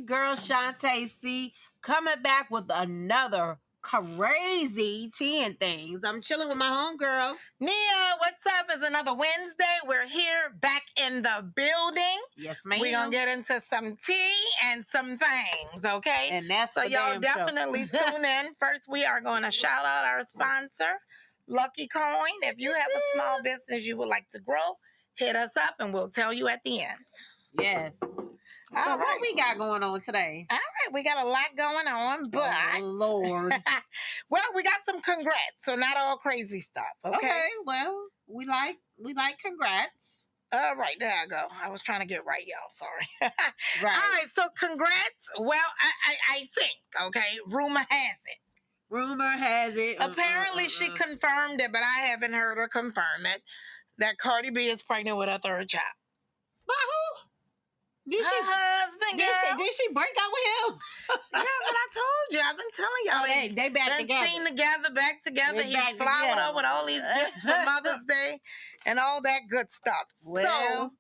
Girl Shantae C coming back with another crazy 10 things. I'm chilling with my homegirl. Nia, what's up? It's another Wednesday. We're here back in the building. Yes, ma'am. We're going to get into some tea and some things, okay? And that's so for y'all damn definitely sure. tune in. First, we are going to shout out our sponsor, Lucky Coin. If you have a small business you would like to grow, hit us up and we'll tell you at the end. Yes. So All right. what we got going on today? All right, we got a lot going on, but oh, Lord. well, we got some congrats, so not all crazy stuff. Okay. Well, we like congrats. All right, there I go. I was trying to get right, y'all. Sorry. Right. All right, so congrats. Well, I think, okay, rumor has it. Rumor has it. Apparently, she confirmed it, but I haven't heard her confirm it, that Cardi B is pregnant with her third child. By who? Did her husband, did she break up with him? Yeah, but I told you. I've been telling y'all. Oh, they back together. Seen together, back together. They He's back flowered together. up with all these gifts for Mother's Day and all that good stuff. Well,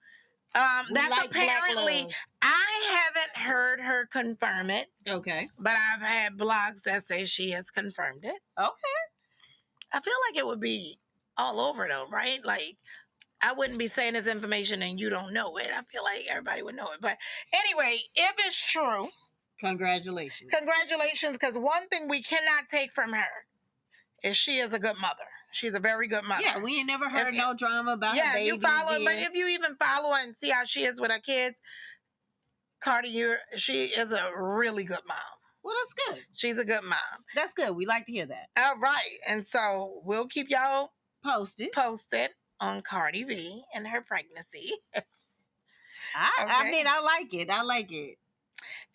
so, that's like apparently, I haven't heard her confirm it. Okay. But I've had blogs that say she has confirmed it. Okay. I feel like it would be all over though, right? Like, I wouldn't be saying this information and you don't know it. I feel like everybody would know it. But anyway, if it's true, congratulations. Congratulations, because one thing we cannot take from her is she is a good mother. She's a very good mother. Yeah, we ain't never heard no drama about her baby. You follow, but if you even follow her and see how she is with her kids, Cardi, she is a really good mom. Well, that's good. She's a good mom. That's good. We like to hear that. All right. And so we'll keep y'all posted on Cardi B and her pregnancy. I mean, I like it. I like it.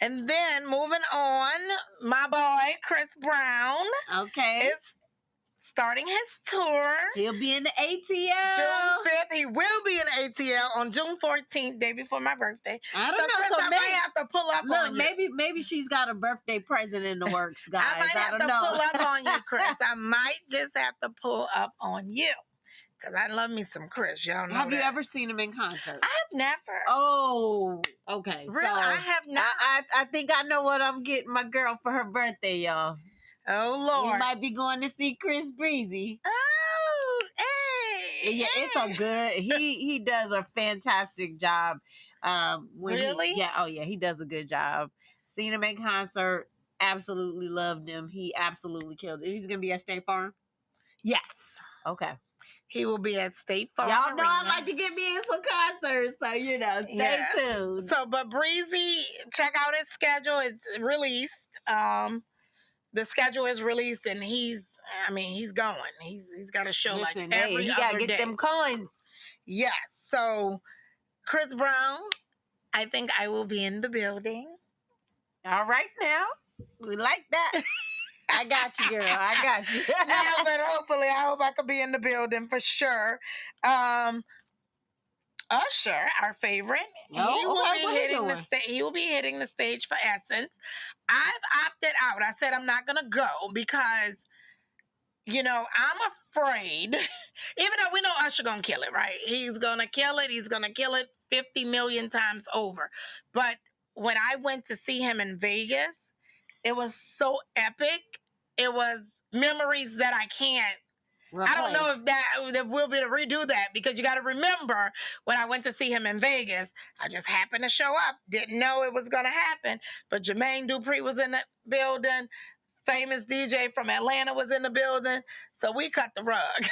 And then moving on, my boy, Chris Brown. Okay. Is starting his tour. He'll be in the ATL. June 5th. He will be in the ATL on June 14th, day before my birthday. I don't know. Chris, so I might have to pull up on you. Maybe she's got a birthday present in the works, guys. I might have to pull up on you, Chris. I might just have to pull up on you. Because I love me some Chris. Y'all know Have you ever seen him in concert? I have never. Oh, okay. Really? So I have not. I think I know what I'm getting my girl for her birthday, y'all. Oh, Lord. We might be going to see Chris Breezy. Oh, hey. Yeah, it's a good. He does a fantastic job. Really? He does a good job. Seen him in concert. Absolutely loved him. He absolutely killed it. He's going to be at State Farm? Yes. Okay. He will be at State Farm. Y'all know I like to get me in some concerts, so stay tuned. So, but Breezy, check out his schedule. It's released. The schedule is released, and he's going. He's got a show like every other day. He got to get them coins. Yes. So, Chris Brown, I think I will be in the building. All right, now we like that. I got you, girl. I got you. Now, but hopefully, I hope I could be in the building for sure. Usher, our favorite, he will be hitting the stage for Essence. I've opted out. I said I'm not gonna go because, I'm afraid. Even though we know Usher gonna kill it, right? He's gonna kill it. He's gonna kill it 50 million times over. But when I went to see him in Vegas, it was so epic. It was memories that I can't. I don't know if we'll be able to redo that, because you got to remember, when I went to see him in Vegas, I just happened to show up. Didn't know it was going to happen. But Jermaine Dupri was in the building. Famous DJ from Atlanta was in the building. So we cut the rug.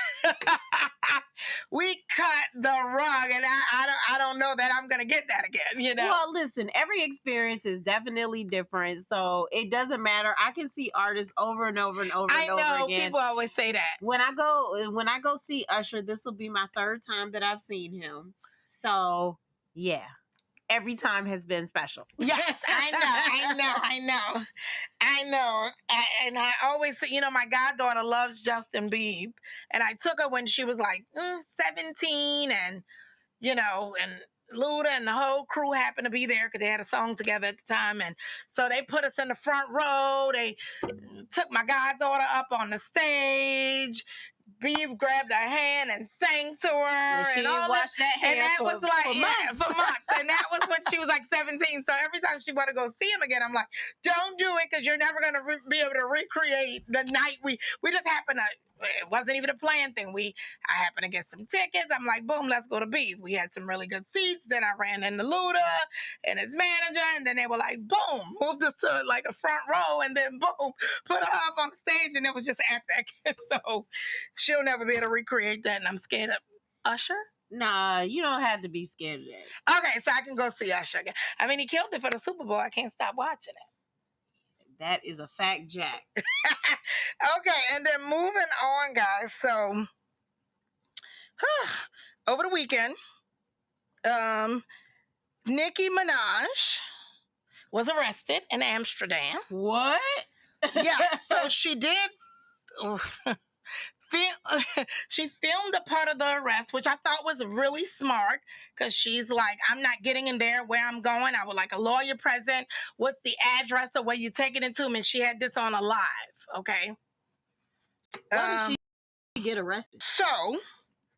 We cut the rug, and I don't know that I'm going to get that again, Well, listen, every experience is definitely different, so it doesn't matter. I can see artists over and over and over and over again. I know, people always say that. When I go see Usher, this will be my third time that I've seen him. So, yeah. Every time has been special. Yes, I know. And I always say, my goddaughter loves Justin Bieber. And I took her when she was like 17, and, and Luda and the whole crew happened to be there because they had a song together at the time. And so they put us in the front row. They took my goddaughter up on the stage, Beeve grabbed her hand and sang to her, And she and all didn't wash that hair and that for, was like for months. for months. And that was when she was like 17. So every time she want to go see him again, I'm like, don't do it, because you're never gonna be able to recreate the night we just happened to. It wasn't even a planned thing. I happened to get some tickets. I'm like, boom, let's go to Beef. We had some really good seats. Then I ran into Luda and his manager, and then they were like, boom, moved us to like a front row, and then boom, put her up on the stage, and it was just epic. So she'll never be able to recreate that, and I'm scared of Usher. Nah, you don't have to be scared of that. Okay, so I can go see Usher again. I mean, he killed it for the Super Bowl. I can't stop watching it. That is a fact, Jack. Okay, and then moving on, guys. So, over the weekend, Nicki Minaj was arrested in Amsterdam. What? Yeah, so she did. She filmed a part of the arrest, which I thought was really smart, because she's like, I'm not getting in there where I'm going. I would like a lawyer present. What's the address of where you taking it to? And she had this on a live, okay? Why did she get arrested? So,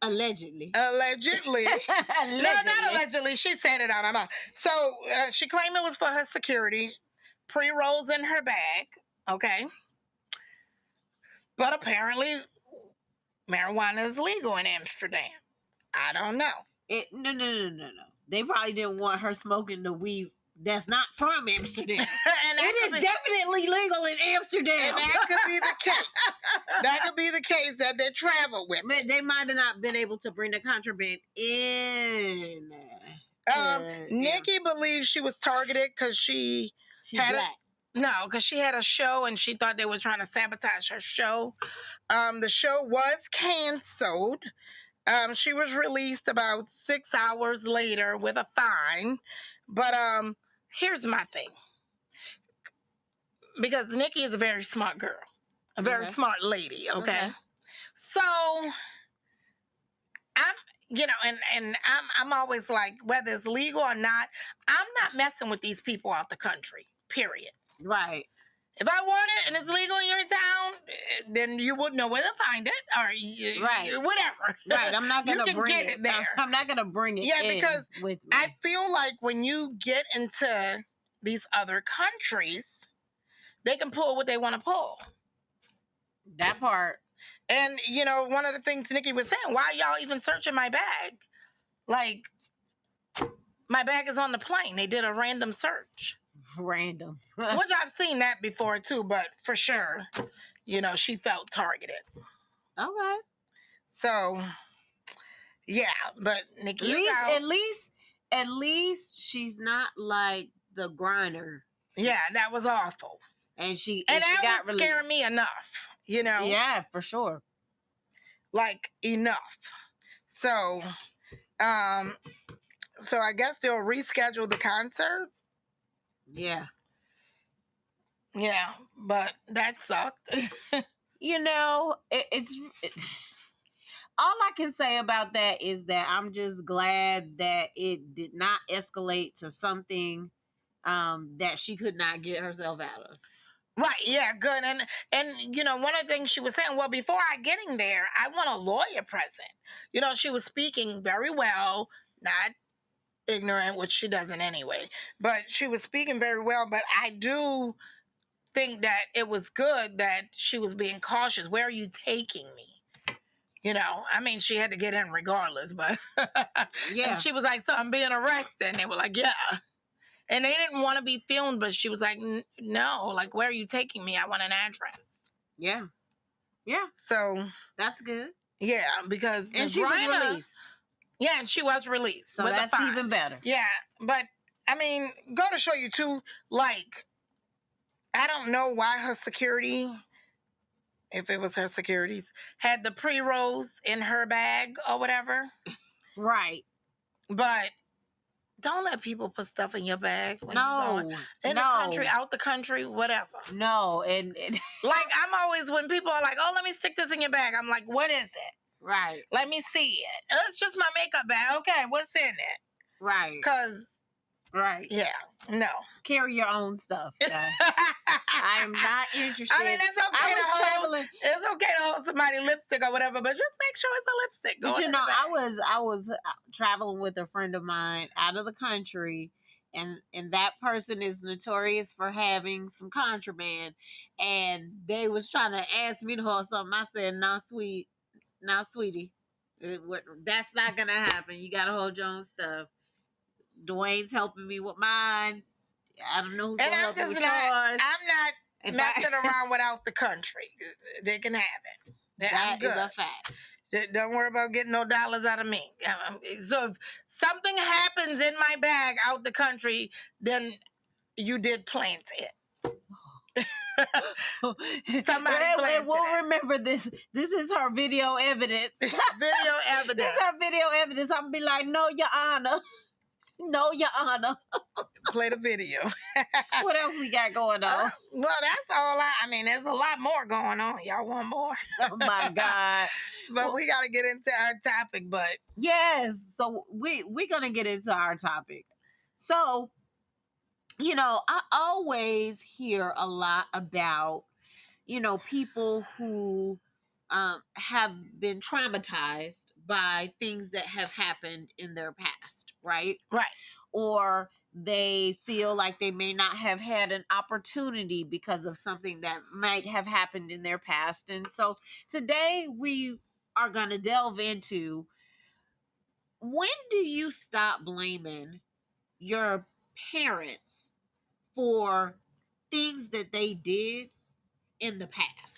Allegedly. allegedly. No, not allegedly. She said it out of her mouth. So, she claimed it was for her security. Pre-rolls in her bag, okay? But apparently, marijuana is legal in Amsterdam. I don't know. No. They probably didn't want her smoking the weed that's not from Amsterdam. And It is definitely legal in Amsterdam. And that could be the case. That could be the case that they travel with. But they might have not been able to bring the contraband in. Nicki believes she was targeted because she's black. because she had a show and she thought they were trying to sabotage her show. The show was canceled. She was released about 6 hours later with a fine. But here's my thing. Because Nicki is a very smart girl. A very smart lady, okay? So I'm always like, whether it's legal or not, I'm not messing with these people out the country. Period. Right. If I want it and it's legal and you're in town, then you would know where to find it, or whatever. Right. I'm not gonna bring get it there. I'm not gonna bring it. Yeah, because with me. I feel like when you get into these other countries, they can pull what they want to pull. That part. And one of the things Nicki was saying, why y'all even searching my bag? Like, my bag is on the plane. They did a random search. Random. Which I've seen that before too, but for sure, she felt targeted. Okay. So, yeah, but Nicki at least she's not like the grinder. Yeah, that was awful. And she that got would scare me enough, Yeah, for sure. Like, enough. So, I guess they'll reschedule the concert. Yeah. Yeah, but that sucked. All I can say about that is that I'm just glad that it did not escalate to something that she could not get herself out of. Right, yeah, good. And one of the things she was saying, well, before I getting there, I want a lawyer present. She was speaking very well, not ignorant, which she doesn't anyway, but she was speaking very well. But I do think that it was good that she was being cautious. Where are you taking me? I mean, she had to get in regardless, but yeah. And she was like, so I'm being arrested. And they were like, yeah. And they didn't want to be filmed, but she was like, no, like, where are you taking me? I want an address. Yeah. Yeah. So that's good. Yeah, because and she was released. Yeah, and she was released. So that's even better. Yeah, but I mean, go to show you too, like, I don't know why her security, if it was her securities, had the pre-rolls in her bag or whatever. Right. But don't let people put stuff in your bag when you're going in the country, out the country, whatever. No, and like, I'm always, when people are like, oh, let me stick this in your bag, I'm like, what is it? Right. Let me see it. It's just my makeup bag. Okay, what's in it? Right. Because, right. Yeah, no. Carry your own stuff. I am not interested. I mean, it's okay I to was hold. traveling, It's okay to hold somebody lipstick or whatever, but just make sure it's a lipstick. but going you in know, the bag. I was traveling with a friend of mine out of the country, and that person is notorious for having some contraband, and they was trying to ask me to hold something. I said, "Nah, sweetie, that's not gonna happen. You gotta hold your own stuff." Dwayne's helping me with mine. I don't know who's And gonna I'm help me just with not. yours. I'm not If messing I, around without the country. They can have it. I'm that good. is a fact. Don't worry about getting no dollars out of me. So if something happens in my bag out the country, then you did plant it. Somebody planted we'll it. remember this. This is her video evidence. Video This evidence. is her video evidence. I'm be like, no, Your Honor. No, Your Honor. Play the video. What else we got going on? Well, that's all. I mean, there's a lot more going on. Y'all want more? Oh my God. But we got to get into our topic. But Yes. So we're gonna get into our topic. So, you know, I always hear a lot about, you know, people who have been traumatized by things that have happened in their past, right? right. Or they feel like they may not have had an opportunity because of something that might have happened in their past. And so today we are going to delve into, when do you stop blaming your parents for things that they did in the past?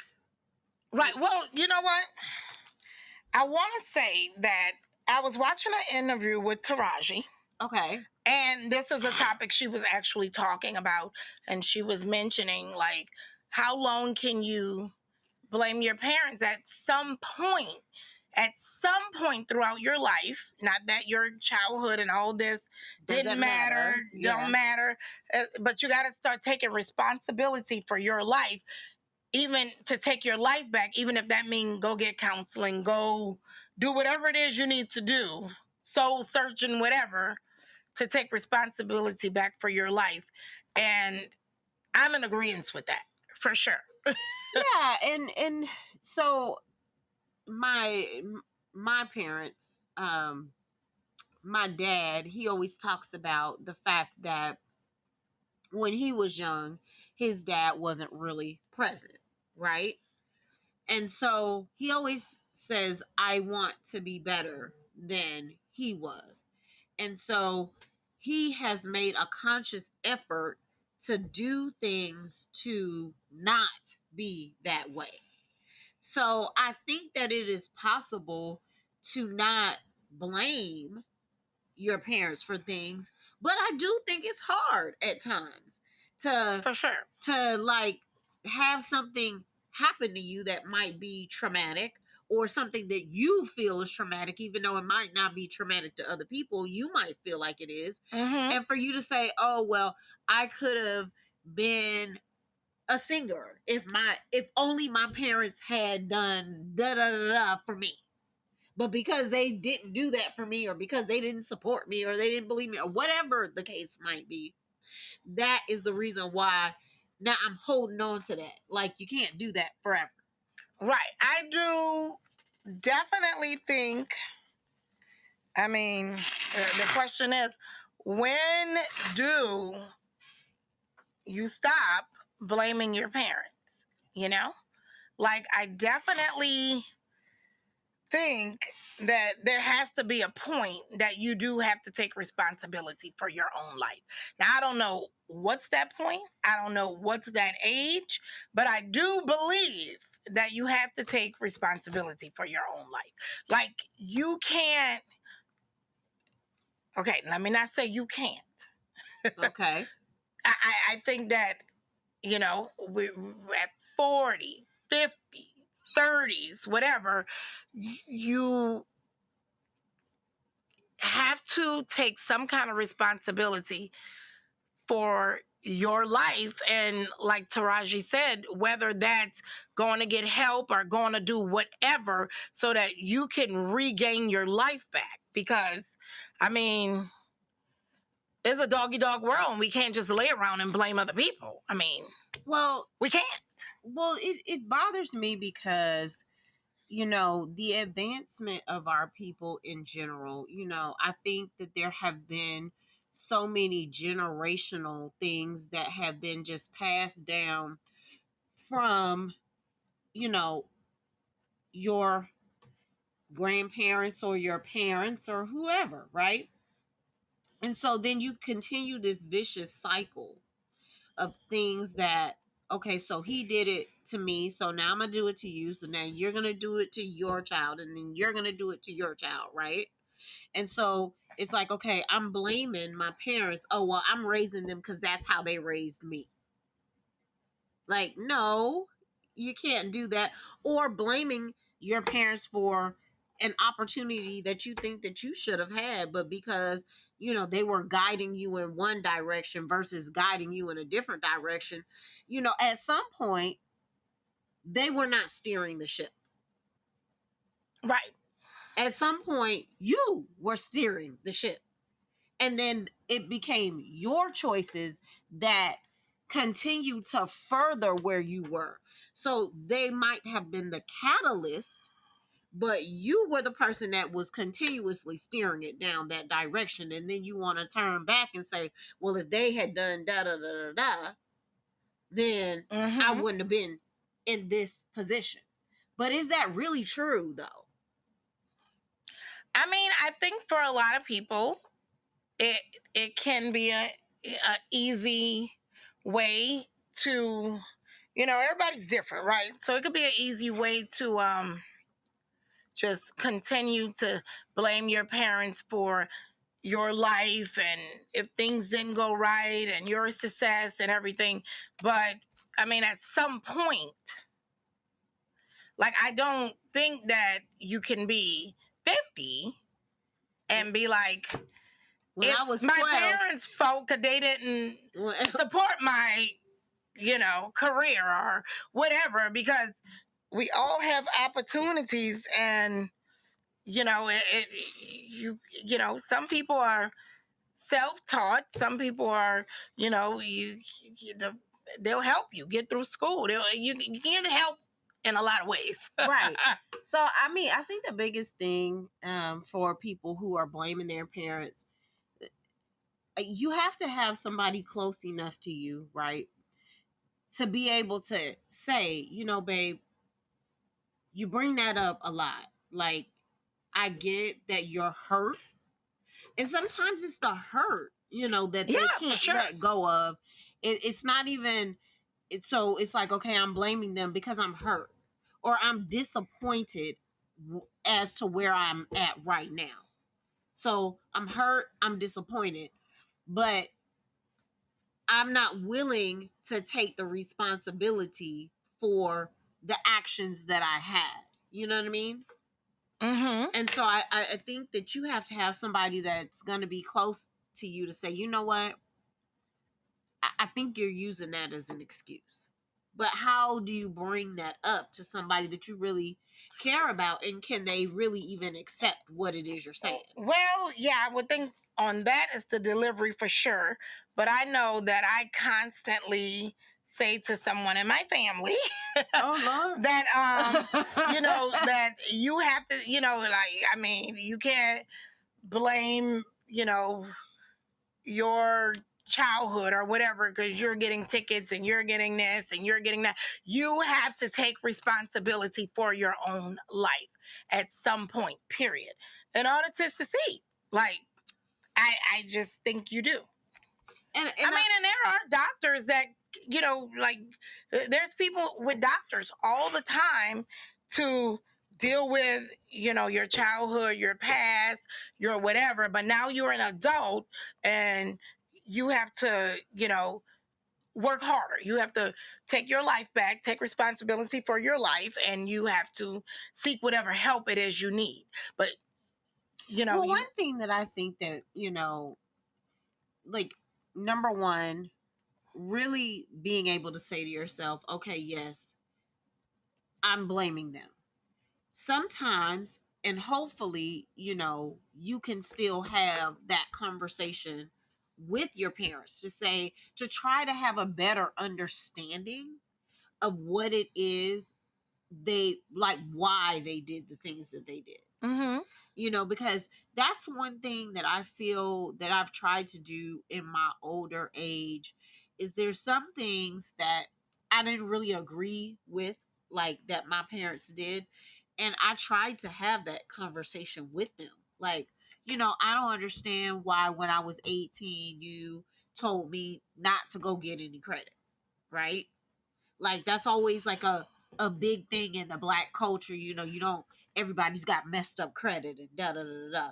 Right. Well, you know what? I want to say that I was watching an interview with Taraji. Okay. And this is a topic she was actually talking about. And she was mentioning, like, how long can you blame your parents at some point throughout your life? Not that your childhood and all this didn't matter, don't matter. But you got to start taking responsibility for your life, even to take your life back, even if that means go get counseling, go do whatever it is you need to do, soul searching, whatever, to take responsibility back for your life. And I'm in agreement with that, for sure. Yeah, and so my parents, my dad, he always talks about the fact that when he was young, his dad wasn't really present, right? And so he always says, I want to be better than he was. And so he has made a conscious effort to do things to not be that way. So I think that it is possible to not blame your parents for things, but I do think it's hard at times to For sure. like have something happen to you that might be traumatic, or something that you feel is traumatic, even though it might not be traumatic to other people. You might feel like it is. Mm-hmm. And for you to say, oh well, I could have been a singer if only my parents had done da da da da for me. But because they didn't do that for me, or because they didn't support me, or they didn't believe me, or whatever the case might be, that is the reason why now I'm holding on to that. Like, you can't do that forever. Right. I do definitely think, I mean, the question is, when do you stop blaming your parents? You know? Like, I definitely think that there has to be a point that you do have to take responsibility for your own life. Now, I don't know what's that point. I don't know what's that age, but I do believe that you have to take responsibility for your own life. Like, you can't, okay, let me not say you can't. Okay. I think that, you know, we're at 40, 50, 30s, whatever, you have to take some kind of responsibility for your life. And like Taraji said, whether that's going to get help or going to do whatever so that you can regain your life back. Because, I mean, it's a doggy dog world and we can't just lay around and blame other people. I mean, Well, We can't. well, it bothers me because, the advancement of our people in general, I think that there have been so many generational things that have been just passed down from, you know, your grandparents or your parents or whoever, right? And so then you continue this vicious cycle of things that, okay, so he did it to me, so now I'm gonna do it to you, so now you're gonna do it to your child, and then you're gonna do it to your child, right? And so it's like, okay, I'm blaming my parents. Oh, well, I'm raising them because that's how they raised me. Like, no, you can't do that. Or blaming your parents for an opportunity that you think that you should have had, but because, they were guiding you in one direction versus guiding you in a different direction, at some point, they were not steering the ship. Right. At some point, you were steering the ship. And then it became your choices that continue to further where you were. So they might have been the catalyst, but you were the person that was continuously steering it down that direction. And then you want to turn back and say, well, if they had done da da da da da, then I wouldn't have been in this position. But is that really true, though? I mean, I think for a lot of people, it can be a easy way to, everybody's different, right? So it could be an easy way to just continue to blame your parents for your life and if things didn't go right and your success and everything. But I mean, at some point, like, I don't think that you can be 50 and be like, When I was it's my 12, parents' fault because they didn't support my, career or whatever, because we all have opportunities. And some people are self-taught, some people are, you know they'll help you get through school. You get help in a lot of ways. Right. So, I mean, I think the biggest thing for people who are blaming their parents, you have to have somebody close enough to you, right, to be able to say, babe, you bring that up a lot. Like, I get that you're hurt. And sometimes it's the hurt, that they can't let go of. It's not even, so it's like, okay, I'm blaming them because I'm hurt or I'm disappointed as to where I'm at right now. So I'm hurt, I'm disappointed, but I'm not willing to take the responsibility for the actions that I had. You know what I mean? Mm-hmm. And so I think that you have to have somebody that's going to be close to you to say, you know what? I think you're using that as an excuse. But how do you bring that up to somebody that you really care about? And can they really even accept what it is you're saying? Well, yeah, I would think on that is the delivery for sure. But I know that I constantly say to someone in my family Oh, Lord. that that you have to, like, I mean, you can't blame, your childhood or whatever because you're getting tickets and you're getting this and you're getting that. You have to take responsibility for your own life at some point, period, in order to succeed. Like, I just think you do. And I mean, and there are doctors that, like, there's people with doctors all the time to deal with, your childhood, your past, your whatever. But now you're an adult and you have to, work harder. You have to take your life back, take responsibility for your life, and you have to seek whatever help it is you need. But, well, one thing that I think that, like, number one, really being able to say to yourself, okay, yes, I'm blaming them. Sometimes, and hopefully, you can still have that conversation with your parents to try to have a better understanding of what it is they like, why they did the things that they did. Mm-hmm. Because that's one thing that I feel that I've tried to do in my older age is there's some things that I didn't really agree with, like that my parents did. And I tried to have that conversation with them. Like, I don't understand why when I was 18, you told me not to go get any credit, right? Like that's always like a big thing in the black culture. You don't everybody's got messed up credit and da da da da. Da.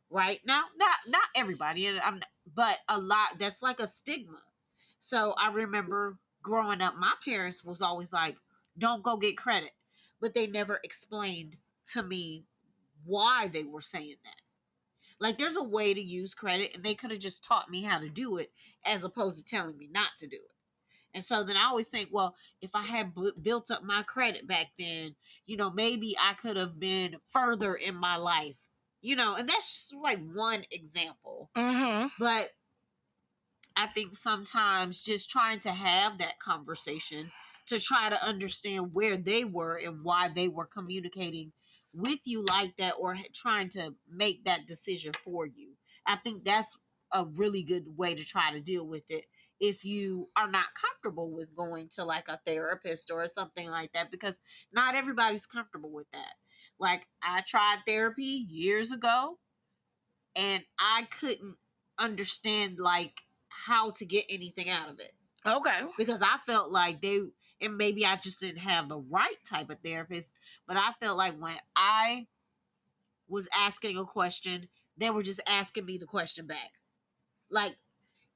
Right now, not everybody, and but a lot. That's like a stigma. So I remember growing up, my parents was always like, "Don't go get credit," but they never explained to me why they were saying that. Like, there's a way to use credit, and they could have just taught me how to do it, as opposed to telling me not to do it. And so then I always think, well, if I had built up my credit back then, maybe I could have been further in my life, and that's just like one example. Mm-hmm. But I think sometimes just trying to have that conversation to try to understand where they were and why they were communicating with you like that, or trying to make that decision for you. I think that's a really good way to try to deal with it if you are not comfortable with going to like a therapist or something like that, because not everybody's comfortable with that. Like, I tried therapy years ago and I couldn't understand like how to get anything out of it, Okay. because I felt like and maybe I just didn't have the right type of therapist, but I felt like when I was asking a question, they were just asking me the question back. Like,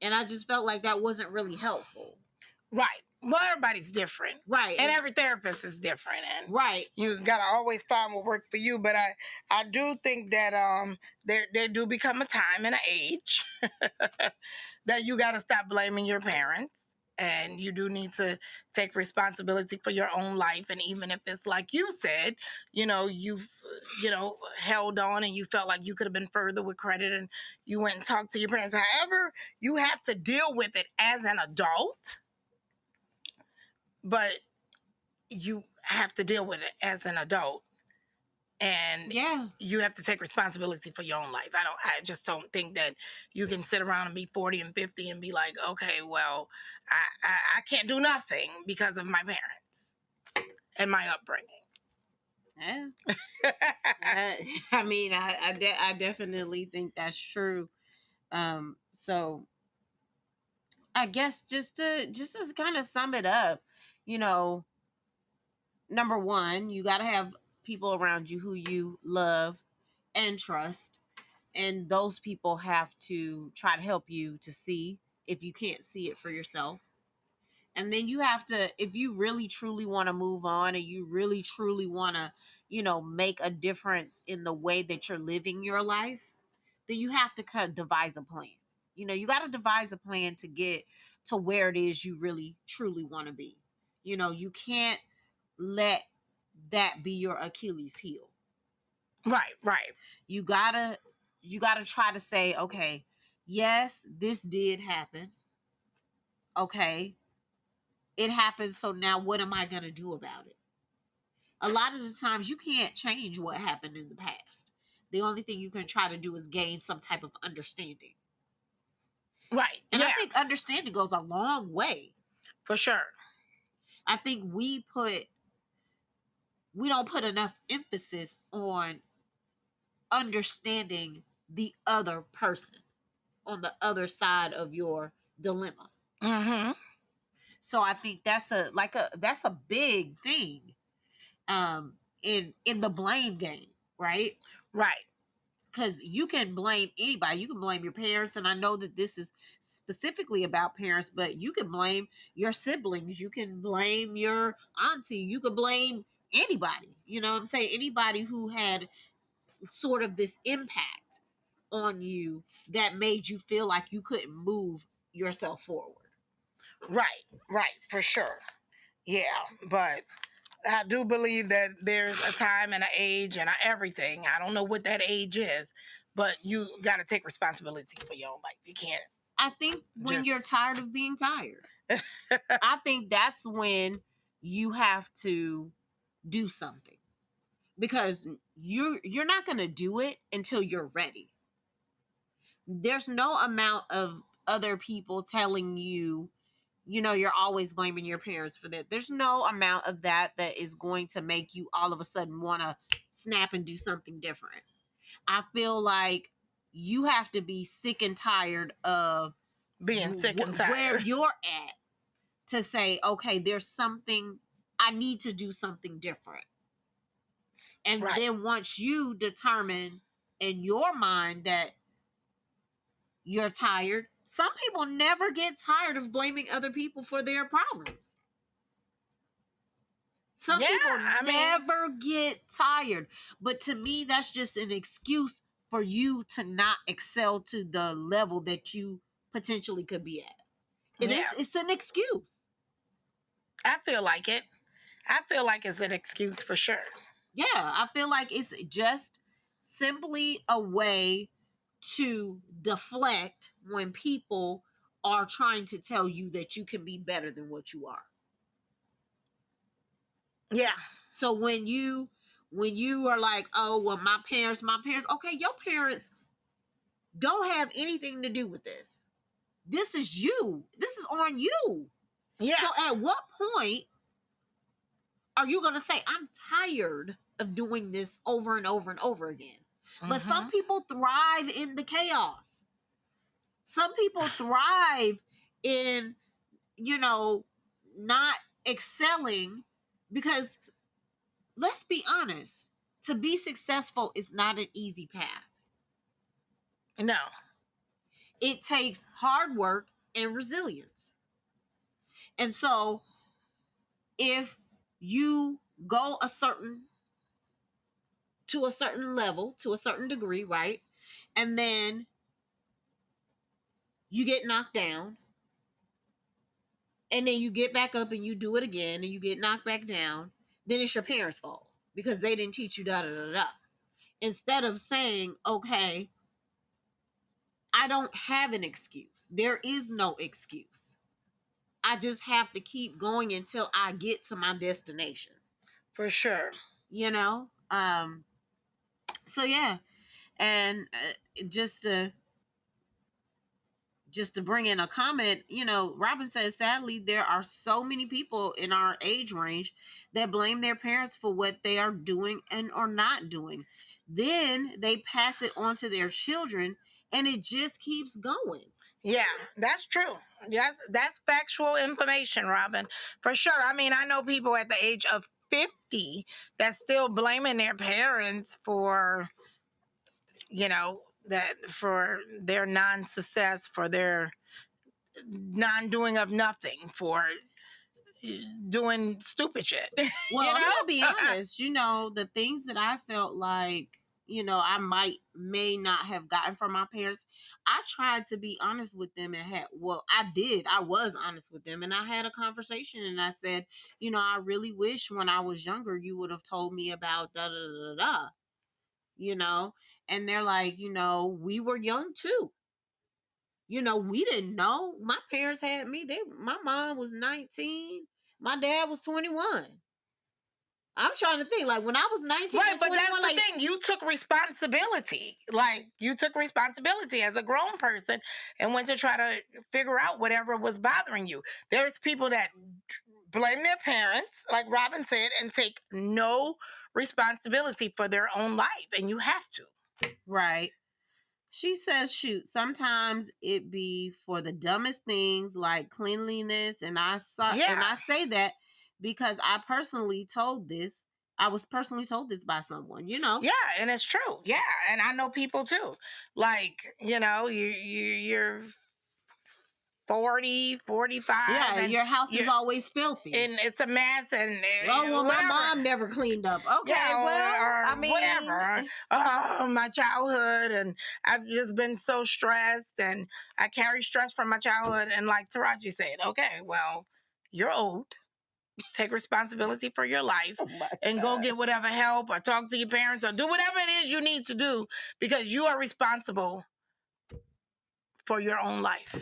and I just felt like that wasn't really helpful. Right. Well, everybody's different. Right. And every therapist is different. And right. You gotta always find what works for you. But I do think that there do become a time and an age that you gotta stop blaming your parents. And you do need to take responsibility for your own life. And even if it's like you said, you've held on and you felt like you could have been further with credit and you went and talked to your parents. However, you have to deal with it as an adult, but you have to deal with it as an adult. And Yeah. you have to take responsibility for your own life. I just don't think that you can sit around and be 40 and 50 and be like, okay, well, I can't do nothing because of my parents and my upbringing. Yeah. I mean, I definitely think that's true. So I guess just to kind of sum it up, you know, number one, you got to have people around you who you love and trust, and those people have to try to help you to see if you can't see it for yourself. And then you have to, if you really truly want to move on and you really truly want to, make a difference in the way that you're living your life, then you have to kind of devise a plan. You got to devise a plan to get to where it is you really truly want to be. You can't let that be your Achilles heel. Right. You gotta try to say, okay, yes, this did happen. Okay, it happened. So now what am I gonna do about it? A lot of the times you can't change what happened in the past. The only thing you can try to do is gain some type of understanding. Right. And I think understanding goes a long way. For sure. I think we don't put enough emphasis on understanding the other person on the other side of your dilemma. Mm-hmm. So I think that's a big thing in the blame game, right? Right. Because you can blame anybody. You can blame your parents, and I know that this is specifically about parents, but you can blame your siblings. You can blame your auntie. You can blame anybody. You know what I'm saying? Anybody who had sort of this impact on you that made you feel like you couldn't move yourself forward. Right, for sure. Yeah, but I do believe that there's a time and an age and everything. I don't know what that age is, but you got to take responsibility for your own life. You can't I think when you're Just tired of being tired, I think that's when you have to do something, because you're not going to do it until you're ready. There's no amount of other people telling you, you're always blaming your parents for that. There's no amount of that is going to make you all of a sudden want to snap and do something different. I feel like you have to be sick and tired of being sick and where tired. you're at to say, okay, there's something, I need to do something different. And Right. then once you determine in your mind that you're tired, some people never get tired of blaming other people for their problems. Some Yeah, people I mean, never get tired. But to me, that's just an excuse for you to not excel to the level that you potentially could be at. yeah, It's an excuse. I feel like it. I feel like it's an excuse for sure. Yeah, I feel like it's just simply a way to deflect when people are trying to tell you that you can be better than what you are. Yeah. So when you are like, oh well, my parents, okay, your parents don't have anything to do with this. This is you. This is on you. Yeah. So at what point are you gonna say, I'm tired of doing this over and over and over again? But some people thrive in the chaos. Some people thrive in, not excelling, because let's be honest, to be successful is not an easy path. No. It takes hard work and resilience. And so if you go to a certain level, to a certain degree, right? And then you get knocked down, and then you get back up and you do it again, and you get knocked back down, then it's your parents' fault because they didn't teach you da da da da. Instead of saying, okay, I don't have an excuse. There is no excuse. I just have to keep going until I get to my destination. For sure. So yeah, and just to bring in a comment, Robin says, sadly, there are so many people in our age range that blame their parents for what they are doing and or not doing. Then they pass it on to their children, and it just keeps going. Yeah, that's true. That's factual information, Robin. For sure. I mean, I know people at the age of 50 that's still blaming their parents for, that for their non-success, for their non-doing of nothing, for doing stupid shit. Well, I'm gonna be honest. The things that I felt like, I may not have gotten from my parents, I tried to be honest with them and I was honest with them, and I had a conversation, and I said, I really wish when I was younger you would have told me about da da da da da. And they're like, we were young too. We didn't know. My parents had me. My mom was 19. My dad was 21. I'm trying to think, like when I was 19, right? But that's the like, thing. You took responsibility. Like you took responsibility as a grown person and went to try to figure out whatever was bothering you. There's people that blame their parents, like Robin said, and take no responsibility for their own life, and you have to. Right. She says, shoot, sometimes it be for the dumbest things like cleanliness, and I say that because I was personally told this by someone, Yeah, and it's true. Yeah, and I know people too. Like, you're 40, 45. Yeah, and your house is always filthy. And it's a mess. And oh, well, my mom never cleaned up. Okay, yeah, well, I mean, whatever. My childhood, and I've just been so stressed, and I carry stress from my childhood. And like Taraji said, okay, well, you're old. Take responsibility for your life and go get whatever help or talk to your parents or do whatever it is you need to do because you are responsible for your own life.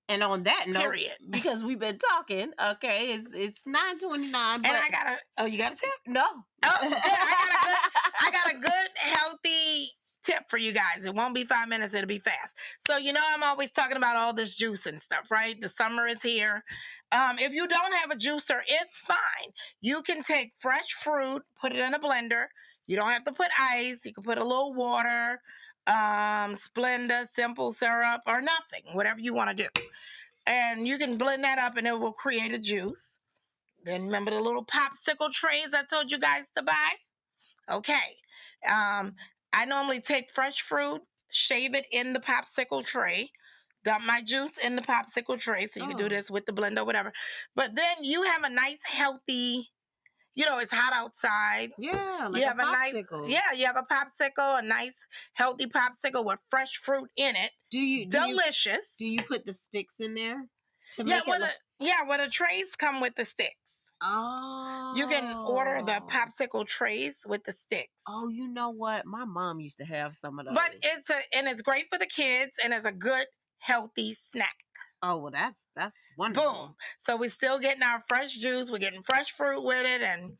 And on that note, Period. because we've been talking, okay, it's 9:29. And I got you got a tip? No. Oh, good. I got a good, healthy tip for you guys. It won't be 5 minutes, it'll be fast. So, I'm always talking about all this juice and stuff, right? The summer is here. If you don't have a juicer, it's fine. You can take fresh fruit, put it in a blender. You don't have to put ice. You can put a little water, Splenda, simple syrup, or nothing, whatever you want to do. And you can blend that up and it will create a juice. Then remember the little popsicle trays I told you guys to buy? Okay. I normally take fresh fruit, shave it in the popsicle tray, dump my juice in the popsicle tray. So you can do this with the blender or whatever. But then you have a nice, healthy, it's hot outside. Yeah, like you have a popsicle. You have a popsicle, a nice, healthy popsicle with fresh fruit in it. Delicious. Do you put the sticks in there? Well, the trays come with the sticks. Oh. You can order the popsicle trays with the sticks. Oh, you know what? My mom used to have some of those. But it's great for the kids and it's a good, healthy snack. Oh, well, that's wonderful. Boom. So we're still getting our fresh juice. We're getting fresh fruit with it and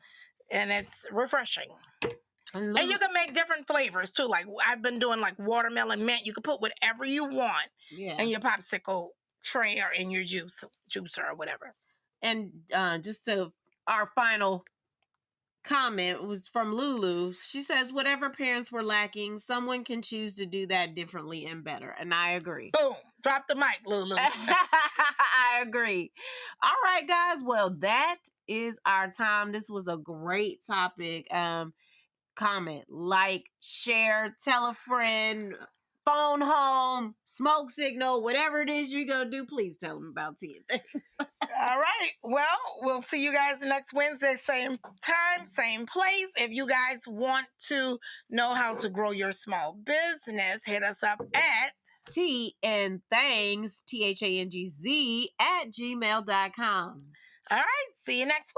it's refreshing. And you can make different flavors too. Like I've been doing like watermelon mint. You can put whatever you want in your popsicle tray or in your juicer or whatever. And our final comment was from Lulu. She says, whatever parents were lacking, someone can choose to do that differently and better. And I agree. Boom. Drop the mic, Lulu. I agree. All right, guys. Well, that is our time. This was a great topic. Comment, like, share, tell a friend, phone home, smoke signal, whatever it is you're going to do, please tell them about Tia Things. All right. Well, we'll see you guys next Wednesday, same time, same place. If you guys want to know how to grow your small business, hit us up at TandThangz, THANGZ @gmail.com. All right. See you next week.